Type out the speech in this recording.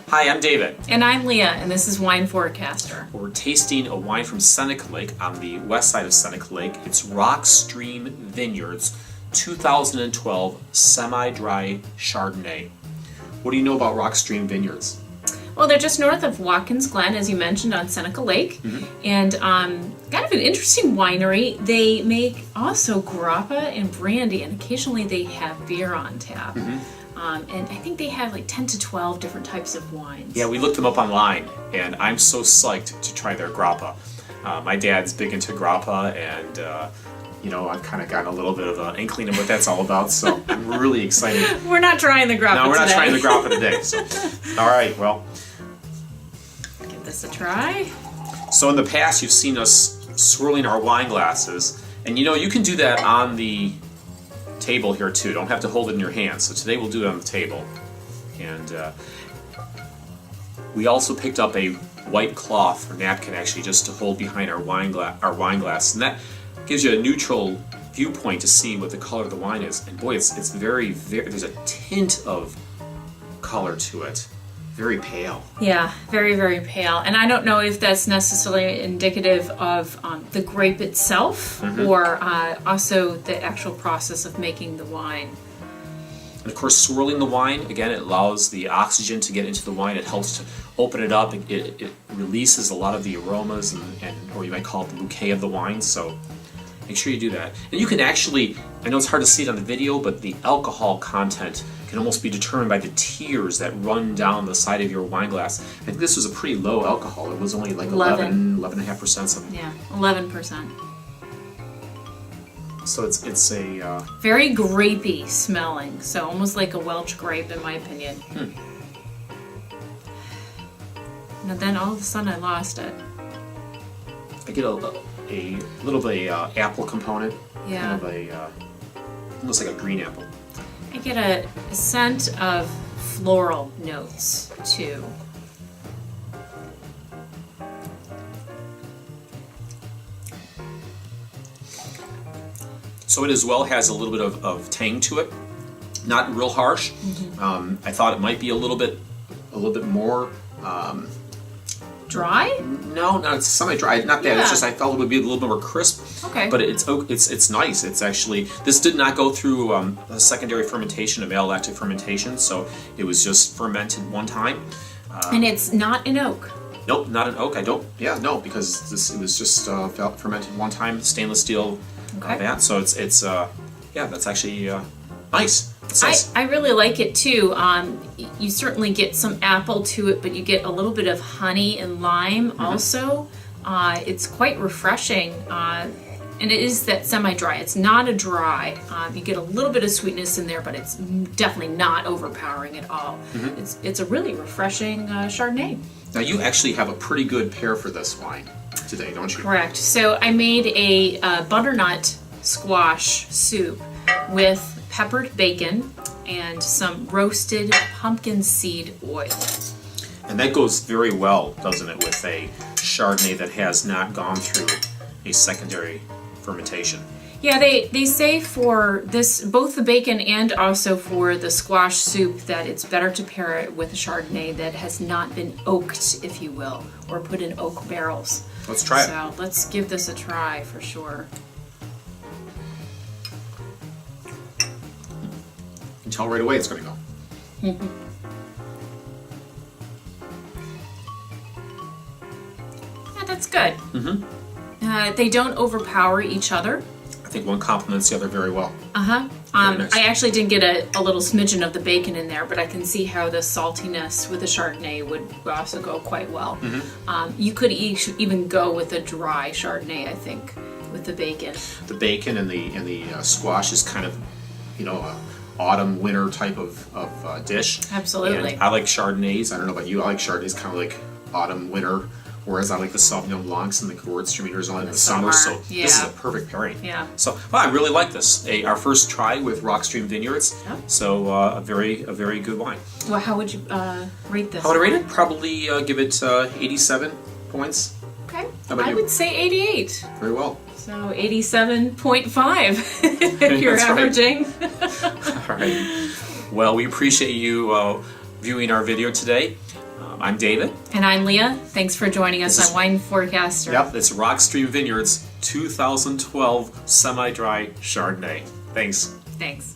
Hi, I'm David. And I'm Leah, and this is Wineforecaster. We're tasting a wine from Seneca Lake on the west side of Seneca Lake. It's Rock Stream Vineyard's 2012 semi-dry Chardonnay. What do you know about Rock Stream Vineyards? Well, they're just north of Watkins Glen, as you mentioned, on Seneca Lake. And kind of an interesting winery. They make also grappa and brandy, and occasionally they have beer on tap. And I think they have like 10 to 12 different types of wines. Yeah, we looked them up online, and I'm so psyched to try their grappa. My dad's big into grappa, and I've kind of gotten a little bit of an inkling of what that's all about, so I'm really excited. We're not trying the grappa today. No, we're not trying the grappa today. So, all right, well. Give this a try. So in the past, you've seen us swirling our wine glasses, and you can do that on the table here too. Don't have to hold it in your hand. So today we'll do it on the table. And we also picked up a white cloth or napkin, actually, just to hold behind our wine glass, and that gives you a neutral viewpoint to see what the color of the wine is. And boy, it's very, very, there's a tint of color to it. Very pale. Yeah, very, very pale. And I don't know if that's necessarily indicative of the grape itself or also the actual process of making the wine. And of course, swirling the wine, again, it allows the oxygen to get into the wine. It helps to open it up. It releases a lot of the aromas or you might call it the bouquet of the wine. So make sure you do that. And you can actually, I know it's hard to see it on the video, but the alcohol content can almost be determined by the tears that run down the side of your wine glass. I think this was a pretty low alcohol. It was only like 11.5% something. Yeah, 11%. So it's a... very grapey smelling, so almost like a Welch grape in my opinion. And then all of a sudden I lost it. I get a little bit of apple component. Yeah. Kind of almost like a green apple. I get a scent of floral notes too. So it as well has a little bit of tang to it, not real harsh. I thought it might be a little bit more dry. No, it's semi-dry. Not that. Yeah. It's just I felt it would be a little bit more crisp. Okay. But it's nice. It's actually, this did not go through a secondary fermentation, a malolactic fermentation. So it was just fermented one time. And it's not an oak. Nope, not an oak. I don't. Yeah, no, because it was just fermented one time, stainless steel vat. So it's that's actually nice. I really like it too. You certainly get some apple to it, but you get a little bit of honey and lime also. It's quite refreshing, and it is that semi-dry. It's not a dry. You get a little bit of sweetness in there, but it's definitely not overpowering at all. It's a really refreshing Chardonnay. Now you actually have a pretty good pair for this wine today, don't you? Correct. So I made a butternut squash soup with peppered bacon and some roasted pumpkin seed oil. And that goes very well, doesn't it, with a Chardonnay that has not gone through a secondary fermentation? Yeah, they say for this, both the bacon and also for the squash soup, that it's better to pair it with a Chardonnay that has not been oaked, if you will, or put in oak barrels. Let's try it. So let's give this a try for sure. You can tell right away it's going to go. Yeah, that's good. They don't overpower each other. I think one complements the other very well. Nice. I actually did get a little smidgen of the bacon in there, but I can see how the saltiness with the Chardonnay would also go quite well. You could even go with a dry Chardonnay, I think, with the bacon. The bacon and the squash is kind of, a autumn winter type of dish. Absolutely. And I like Chardonnays. I don't know about you. I like Chardonnays kind of like autumn winter. Whereas I like the Sauvignon Blancs and the Gewürztraminers only in the summer, so this is a perfect pairing. Yeah. So I really like this. Our first try with Rock Stream Vineyards. Yep. So a very good wine. Well, how would you rate this? How would I rate it? Probably give it 87 points. Okay. How about I you? would say 88. Very well. So 87.5 if you're averaging. All right. Well, we appreciate you viewing our video today. I'm David. And I'm Leah. Thanks for joining us This is- on Wineforecaster. Yep, it's Rock Stream Vineyard's 2012 semi-dry Chardonnay. Thanks. Thanks.